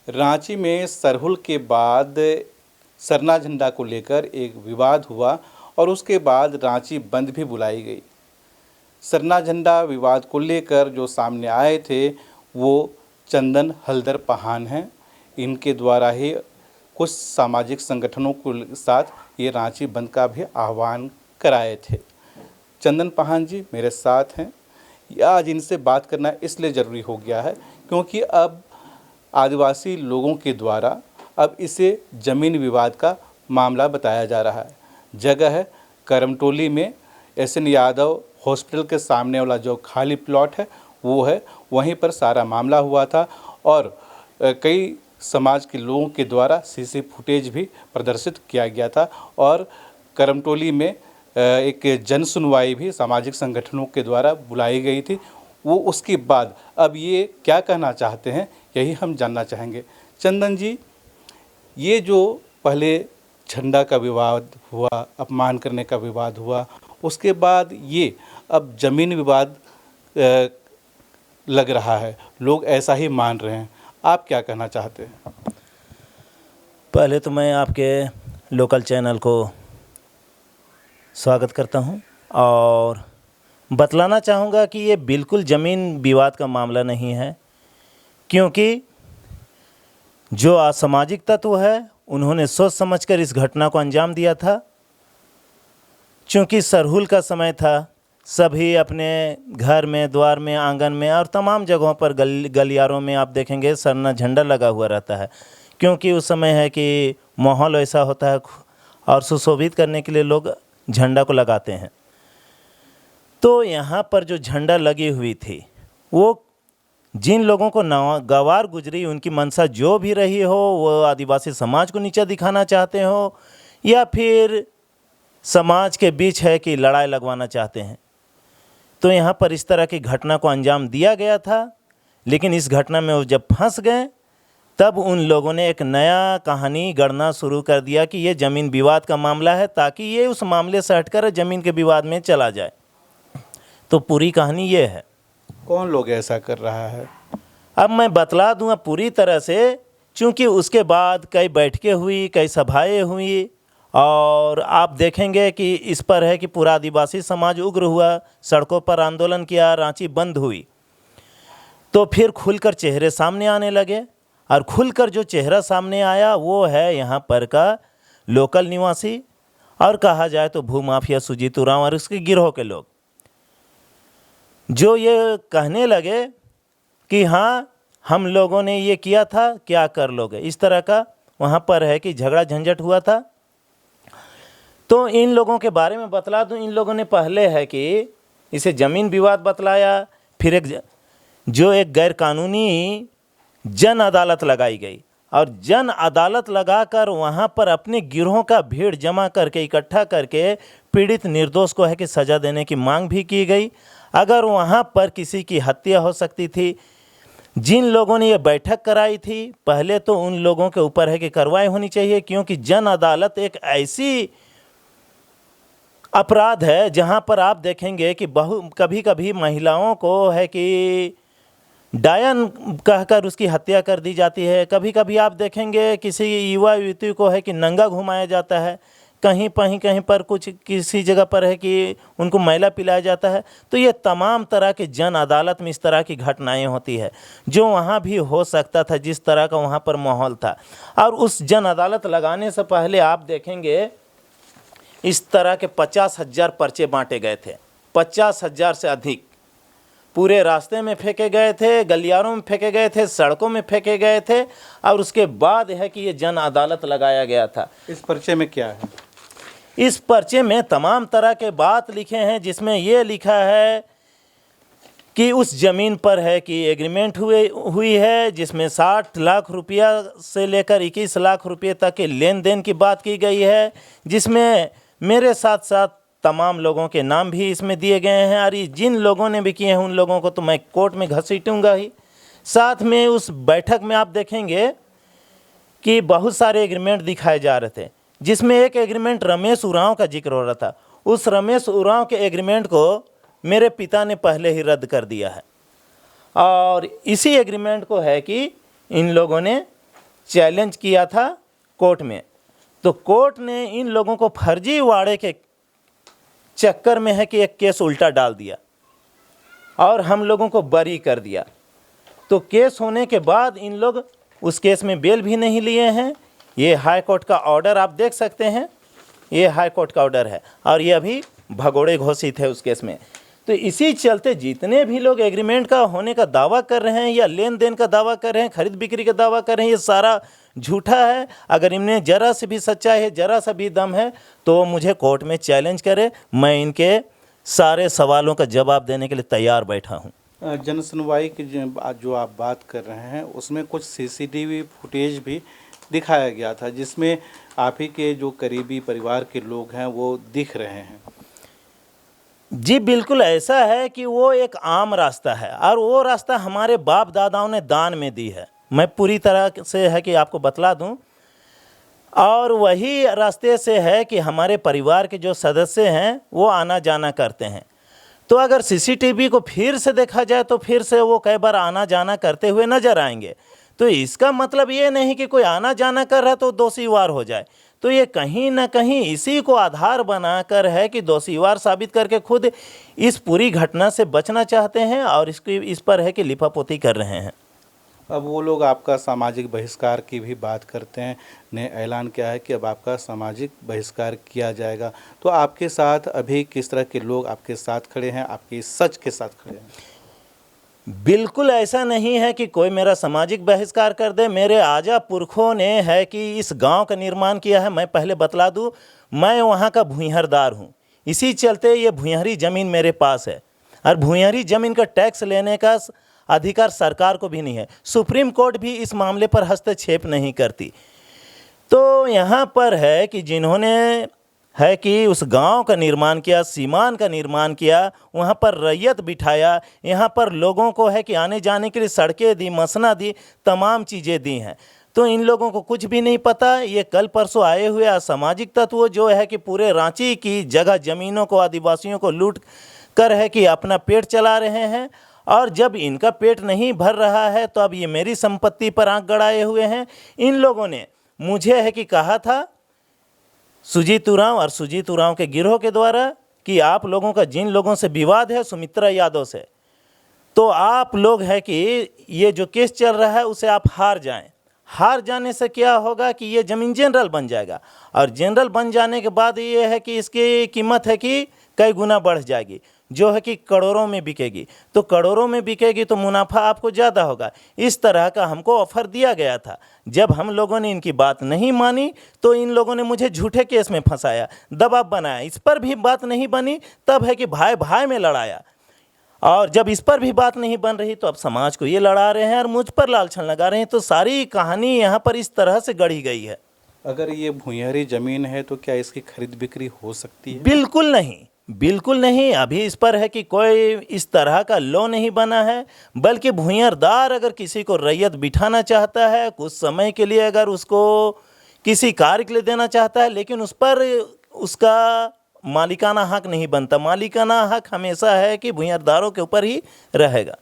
रांची में सरहुल के बाद सरना झंडा को लेकर एक विवाद हुआ और उसके बाद रांची बंद भी बुलाई गई। सरना झंडा विवाद को लेकर जो सामने आए थे वो चंदन हलदर पहान हैं। इनके द्वारा ही कुछ सामाजिक संगठनों के साथ ये रांची बंद का भी आह्वान कराए थे। चंदन पहान जी मेरे साथ हैं। आज इनसे बात करना इसलिए ज़रूरी हो गया है क्योंकि अब आदिवासी लोगों के द्वारा अब इसे ज़मीन विवाद का मामला बताया जा रहा है। जगह है करमटोली में एसएन यादव हॉस्पिटल के सामने वाला जो खाली प्लॉट है वो है, वहीं पर सारा मामला हुआ था और कई समाज के लोगों के द्वारा सीसी फुटेज भी प्रदर्शित किया गया था और करमटोली में एक जन सुनवाई भी सामाजिक संगठनों के द्वारा बुलाई गई थी। वो उसके बाद अब ये क्या कहना चाहते हैं यही हम जानना चाहेंगे। चंदन जी, ये जो पहले झंडा का विवाद हुआ, अपमान करने का विवाद हुआ, उसके बाद ये अब ज़मीन विवाद लग रहा है, लोग ऐसा ही मान रहे हैं, आप क्या कहना चाहते हैं? पहले तो मैं आपके लोकल चैनल को स्वागत करता हूं और बतलाना चाहूँगा कि ये बिल्कुल ज़मीन विवाद का मामला नहीं है, क्योंकि जो असामाजिक तत्व है उन्होंने सोच समझकर इस घटना को अंजाम दिया था। चूँकि सरहुल का समय था, सभी अपने घर में, द्वार में, आंगन में और तमाम जगहों पर गलियारों में आप देखेंगे सरना झंडा लगा हुआ रहता है, क्योंकि उस समय है कि माहौल ऐसा होता है और सुशोभित करने के लिए लोग झंडा को लगाते हैं। तो यहाँ पर जो झंडा लगी हुई थी वो जिन लोगों को नागवार गुजरी, उनकी मंशा जो भी रही हो, वो आदिवासी समाज को नीचा दिखाना चाहते हो या फिर समाज के बीच है कि लड़ाई लगवाना चाहते हैं, तो यहाँ पर इस तरह की घटना को अंजाम दिया गया था। लेकिन इस घटना में वो जब फंस गए तब उन लोगों ने एक नया कहानी गढ़ना शुरू कर दिया कि ये ज़मीन विवाद का मामला है, ताकि ये उस मामले से हटकर ज़मीन के विवाद में चला जाए। तो पूरी कहानी ये है। कौन लोग ऐसा कर रहा है? अब मैं बतला दूँगा पूरी तरह से, चूँकि उसके बाद कई बैठकें हुई, कई सभाएं हुई और आप देखेंगे कि इस पर है कि पूरा आदिवासी समाज उग्र हुआ, सड़कों पर आंदोलन किया, रांची बंद हुई। तो फिर खुलकर चेहरे सामने आने लगे और खुलकर जो चेहरा सामने आया वो है यहाँ पर का लोकल निवासी और कहा जाए तो भूमाफिया सुजीत उरांव और उसके गिरोह के लोग, जो ये कहने लगे कि हाँ हम लोगों ने ये किया था, क्या कर लोगे। इस तरह का वहाँ पर है कि झगड़ा झंझट हुआ था। तो इन लोगों के बारे में बतला दूं, इन लोगों ने पहले है कि इसे ज़मीन विवाद बतलाया, फिर एक गैर कानूनी जन अदालत लगाई गई और जन अदालत लगाकर वहाँ पर अपने गिरोह का भीड़ जमा करके, इकट्ठा करके पीड़ित निर्दोष को है कि सज़ा देने की मांग भी की गई। अगर वहाँ पर किसी की हत्या हो सकती थी, जिन लोगों ने ये बैठक कराई थी, पहले तो उन लोगों के ऊपर है कि कार्रवाई होनी चाहिए, क्योंकि जन अदालत एक ऐसी अपराध है जहाँ पर आप देखेंगे कि कभी कभी महिलाओं को है कि डायन कहकर उसकी हत्या कर दी जाती है। कभी कभी आप देखेंगे किसी युवा युवती को है कि नंगा घुमाया जाता है, कहीं पर कुछ किसी जगह पर है कि उनको मैला पिलाया जाता है। तो ये तमाम तरह के जन अदालत में इस तरह की घटनाएं होती है, जो वहाँ भी हो सकता था जिस तरह का वहाँ पर माहौल था। और उस जन अदालत लगाने से पहले आप देखेंगे इस तरह के 50,000 पर्चे बांटे गए थे, 50,000 से अधिक पूरे रास्ते में फेंके गए थे, गलियारों में फेंके गए थे, सड़कों में फेंके गए थे और उसके बाद है कि ये जन अदालत लगाया गया था। इस पर्चे में क्या है? इस पर्चे में तमाम तरह के बात लिखे हैं, जिसमें ये लिखा है कि उस ज़मीन पर है कि एग्रीमेंट हुई है, जिसमें 60 लाख रुपया से लेकर 21 लाख रुपये तक के लेन देन की बात की गई है, जिसमें मेरे साथ साथ तमाम लोगों के नाम भी इसमें दिए गए हैं और जिन लोगों ने भी किए हैं उन लोगों को तो मैं कोर्ट में घसीटूंगा ही। साथ में उस बैठक में आप देखेंगे कि बहुत सारे एग्रीमेंट दिखाए जा रहे थे, जिसमें एक एग्रीमेंट रमेश उरांव का जिक्र हो रहा था। उस रमेश उरांव के एग्रीमेंट को मेरे पिता ने पहले ही रद्द कर दिया है और इसी एग्रीमेंट को है कि इन लोगों ने चैलेंज किया था कोर्ट में। तो कोर्ट ने इन लोगों को फर्जीवाड़े के चक्कर में है कि एक केस उल्टा डाल दिया और हम लोगों को बरी कर दिया। तो केस होने के बाद इन लोग उस केस में बेल भी नहीं लिए हैं। ये हाई कोर्ट का ऑर्डर आप देख सकते हैं, ये हाई कोर्ट का ऑर्डर है और ये अभी भगोड़े घोषित है उस केस में। तो इसी चलते जितने भी लोग एग्रीमेंट का होने का दावा कर रहे हैं या लेन देन का दावा कर रहे हैं, खरीद बिक्री का दावा कर रहे हैं, ये सारा झूठा है। अगर इनमें जरा से भी सच्चाई है, जरा सा भी दम है, तो मुझे कोर्ट में चैलेंज करे, मैं इनके सारे सवालों का जवाब देने के लिए तैयार बैठा हूँ। जन सुनवाई की जो आप बात कर रहे हैं उसमें कुछ सीसीटीवी फुटेज भी दिखाया गया था जिसमें आप ही के जो करीबी परिवार के लोग हैं वो दिख रहे हैं। जी बिल्कुल ऐसा है कि वो एक आम रास्ता है और वो रास्ता हमारे बाप दादाओं ने दान में दी है। मैं पूरी तरह से है कि आपको बतला दूं, और वही रास्ते से है कि हमारे परिवार के जो सदस्य हैं वो आना जाना करते हैं। तो अगर सीसीटीवी को फिर से देखा जाए तो फिर से वो कई बार आना जाना करते हुए नजर आएंगे। तो इसका मतलब ये नहीं कि कोई आना जाना कर रहा है तो दोषीवार हो जाए। तो ये कहीं ना कहीं इसी को आधार बनाकर है कि दोषीवार साबित करके खुद इस पूरी घटना से बचना चाहते हैं और इस पर है कि लिपापोती कर रहे हैं। अब वो लोग आपका सामाजिक बहिष्कार की भी बात करते हैं, ने ऐलान किया है कि अब आपका सामाजिक बहिष्कार किया जाएगा। तो आपके साथ अभी किस तरह के लोग आपके साथ खड़े हैं, आपके सच के साथ खड़े हैं? बिल्कुल ऐसा नहीं है कि कोई मेरा सामाजिक बहिष्कार कर दे। मेरे आजा पुरखों ने है कि इस गांव का निर्माण किया है। मैं पहले बतला दूं, मैं वहां का भूइंहरदार हूं, इसी चलते ये भूइंहरी ज़मीन मेरे पास है और भूइंहरी ज़मीन का टैक्स लेने का अधिकार सरकार को भी नहीं है। सुप्रीम कोर्ट भी इस मामले पर हस्तक्षेप नहीं करती। तो यहाँ पर है कि जिन्होंने है कि उस गांव का निर्माण किया, सीमान का निर्माण किया, वहाँ पर रैयत बिठाया, यहाँ पर लोगों को है कि आने जाने के लिए सड़कें दी, मसना दी, तमाम चीज़ें दी हैं। तो इन लोगों को कुछ भी नहीं पता। ये कल परसों आए हुए असामाजिक तत्व जो है कि पूरे रांची की जगह ज़मीनों को आदिवासियों को लूट कर है कि अपना पेट चला रहे हैं। और जब इनका पेट नहीं भर रहा है तो अब ये मेरी संपत्ति पर आंख गड़ाए हुए हैं। इन लोगों ने मुझे है कि कहा था सुजीत उरांव और सुजीत उरांव के गिरोह के द्वारा कि आप लोगों का जिन लोगों से विवाद है सुमित्रा यादव से, तो आप लोग है कि ये जो केस चल रहा है उसे आप हार जाएं। हार जाने से क्या होगा कि ये ज़मीन जनरल बन जाएगा और जनरल बन जाने के बाद ये है कि इसकी कीमत है कि कई गुना बढ़ जाएगी, जो है कि करोड़ों में बिकेगी। तो करोड़ों में बिकेगी तो मुनाफा आपको ज़्यादा होगा। इस तरह का हमको ऑफ़र दिया गया था। जब हम लोगों ने इनकी बात नहीं मानी तो इन लोगों ने मुझे झूठे केस में फंसाया, दबाव बनाया। इस पर भी बात नहीं बनी, तब है कि भाई भाई में लड़ाया। और जब इस पर भी बात नहीं बन रही तो अब समाज को ये लड़ा रहे हैं और मुझ पर लालछन लगा रहे हैं। तो सारी कहानी यहाँ पर इस तरह से गढ़ी गई है। अगर ये भूइंहरी ज़मीन है तो क्या इसकी खरीद बिक्री हो सकती है? बिल्कुल नहीं, बिल्कुल नहीं। अभी इस पर है कि कोई इस तरह का लॉ नहीं बना है, बल्कि भूइंहरदार अगर किसी को रैयत बिठाना चाहता है कुछ समय के लिए, अगर उसको किसी कार्य के लिए देना चाहता है, लेकिन उस पर उसका मालिकाना हक नहीं बनता। मालिकाना हक हमेशा है कि भूइंहरदारों के ऊपर ही रहेगा।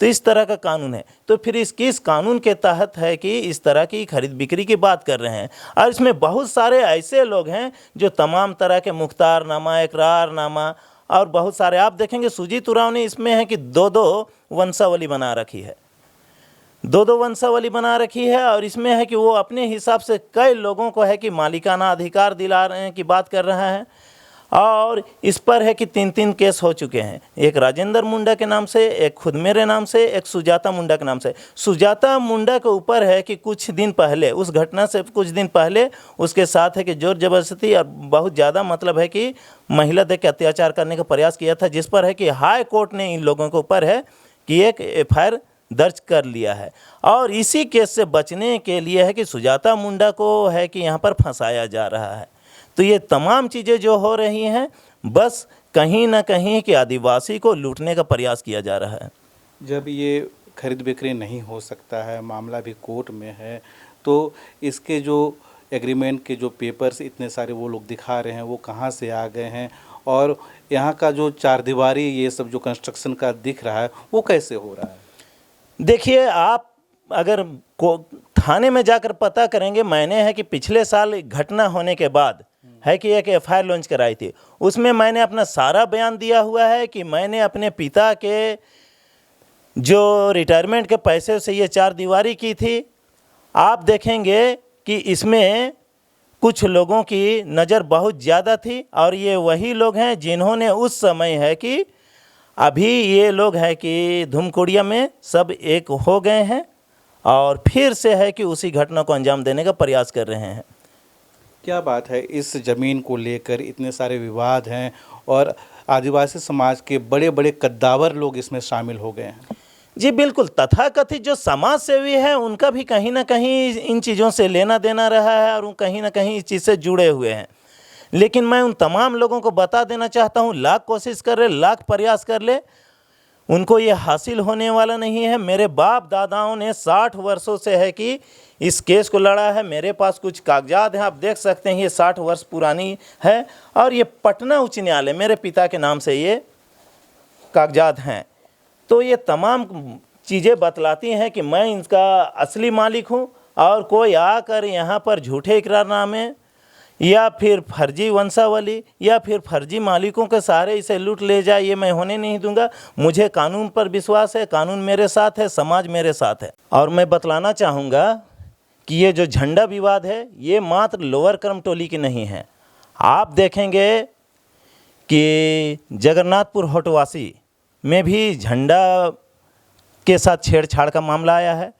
तो इस तरह का कानून है। तो फिर किस कानून के तहत है कि इस तरह की खरीद बिक्री की बात कर रहे हैं? और इसमें बहुत सारे ऐसे लोग हैं जो तमाम तरह के मुख्तारनामा, इकरारनामा और बहुत सारे आप देखेंगे। सुजीत उरांव ने इसमें है कि दो वंशावली बना रखी है, दो वंशावली बना रखी है। और इसमें है कि वो अपने हिसाब से कई लोगों को है कि मालिकाना अधिकार दिला रहे हैं की बात कर रहा है। और इस पर है कि 3 केस हो चुके हैं, एक राजेंद्र मुंडा के नाम से, एक खुद मेरे नाम से, एक सुजाता मुंडा के नाम से। सुजाता मुंडा के ऊपर है कि कुछ दिन पहले, उस घटना से कुछ दिन पहले उसके साथ है कि जोर जबरदस्ती और बहुत ज़्यादा मतलब है कि महिला देख के अत्याचार करने का प्रयास किया था, जिस पर है कि हाई कोर्ट ने इन लोगों के ऊपर है कि एक FIR दर्ज कर लिया है। और इसी केस से बचने के लिए है कि सुजाता मुंडा को है कि यहाँ पर फंसाया जा रहा है। तो ये तमाम चीज़ें जो हो रही हैं बस कहीं ना कहीं कि आदिवासी को लूटने का प्रयास किया जा रहा है। जब ये खरीद बिक्री नहीं हो सकता है, मामला भी कोर्ट में है, तो इसके जो एग्रीमेंट के जो पेपर्स इतने सारे वो लोग दिखा रहे हैं वो कहाँ से आ गए हैं? और यहाँ का जो चारदीवारी ये सब जो कंस्ट्रक्शन का दिख रहा है वो कैसे हो रहा है? देखिए, आप अगर थाने में जाकर पता करेंगे। मैंने है कि पिछले साल घटना होने के बाद है कि एक एफआईआर लॉन्च कराई थी, उसमें मैंने अपना सारा बयान दिया हुआ है कि मैंने अपने पिता के जो रिटायरमेंट के पैसे से ये चार दीवारी की थी। आप देखेंगे कि इसमें कुछ लोगों की नज़र बहुत ज़्यादा थी और ये वही लोग हैं जिन्होंने उस समय है कि अभी ये लोग है कि धूमकुड़िया में सब एक हो गए हैं और फिर से है कि उसी घटना को अंजाम देने का प्रयास कर रहे हैं। क्या बात है, इस ज़मीन को लेकर इतने सारे विवाद हैं और आदिवासी समाज के बड़े बड़े कद्दावर लोग इसमें शामिल हो गए हैं। जी बिल्कुल, तथाकथित जो समाज सेवी है उनका भी कहीं ना कहीं इन चीज़ों से लेना देना रहा है और वो कहीं ना कहीं इस चीज़ से जुड़े हुए हैं। लेकिन मैं उन तमाम लोगों को बता देना चाहता हूँ, लाख कोशिश कर ले, लाख प्रयास कर ले, उनको ये हासिल होने वाला नहीं है। मेरे बाप दादाओं ने 60 वर्षों से है कि इस केस को लड़ा है। मेरे पास कुछ कागजात हैं, आप देख सकते हैं, ये 60 वर्ष पुरानी है और ये पटना उच्च न्यायालय मेरे पिता के नाम से ये कागजात हैं। तो ये तमाम चीज़ें बतलाती हैं कि मैं इनका असली मालिक हूँ और कोई आकर यहाँ पर झूठे इकरारनामे या फिर फर्जी वंशावली या फिर फर्जी मालिकों के सहारे इसे लूट ले जाए, ये मैं होने नहीं दूंगा। मुझे कानून पर विश्वास है, कानून मेरे साथ है, समाज मेरे साथ है। और मैं बतलाना चाहूँगा कि ये जो झंडा विवाद है ये मात्र लोअर क्रम टोली की नहीं है। आप देखेंगे कि जगन्नाथपुर होटवासी में भी झंडा के साथ छेड़छाड़ का मामला आया है,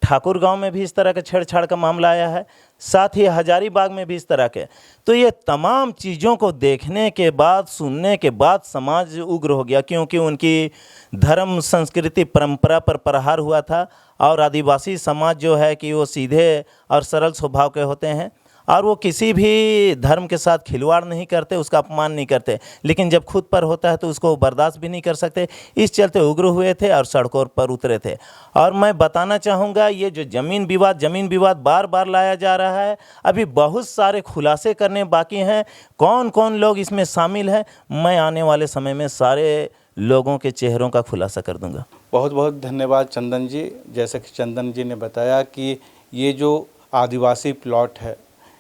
ठाकुर गांव में भी इस तरह का छेड़छाड़ का मामला आया है, साथ ही हजारीबाग में भी इस तरह के। तो ये तमाम चीज़ों को देखने के बाद, सुनने के बाद समाज उग्र हो गया, क्योंकि उनकी धर्म संस्कृति परंपरा पर प्रहार हुआ था। और आदिवासी समाज जो है कि वो सीधे और सरल स्वभाव के होते हैं और वो किसी भी धर्म के साथ खिलवाड़ नहीं करते, उसका अपमान नहीं करते। लेकिन जब खुद पर होता है तो उसको बर्दाश्त भी नहीं कर सकते, इस चलते उग्र हुए थे और सड़कों पर उतरे थे। और मैं बताना चाहूँगा, ये जो ज़मीन विवाद बार बार लाया जा रहा है, अभी बहुत सारे खुलासे करने बाकी हैं। कौन कौन लोग इसमें शामिल हैं, मैं आने वाले समय में सारे लोगों के चेहरों का खुलासा कर दूँगा। बहुत बहुत धन्यवाद चंदन जी। जैसा कि चंदन जी ने बताया कि ये जो आदिवासी प्लॉट है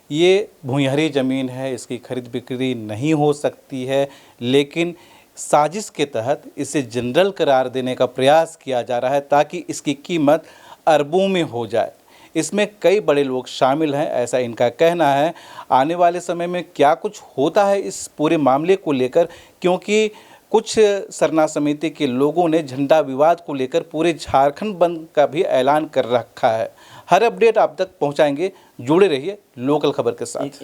ये भूमिहरी ज़मीन है, इसकी खरीद बिक्री नहीं हो सकती है, लेकिन साजिश के तहत इसे जनरल करार देने का प्रयास किया जा रहा है ताकि इसकी कीमत अरबों में हो जाए। इसमें कई बड़े लोग शामिल हैं, ऐसा इनका कहना है। आने वाले समय में क्या कुछ होता है इस पूरे मामले को लेकर, क्योंकि कुछ सरना समिति के लोगों ने झंडा विवाद को लेकर पूरे झारखंड बंद का भी ऐलान कर रखा है। हर अपडेट आप तक पहुंचाएंगे, जुड़े रहिए लोकल खबर के साथ।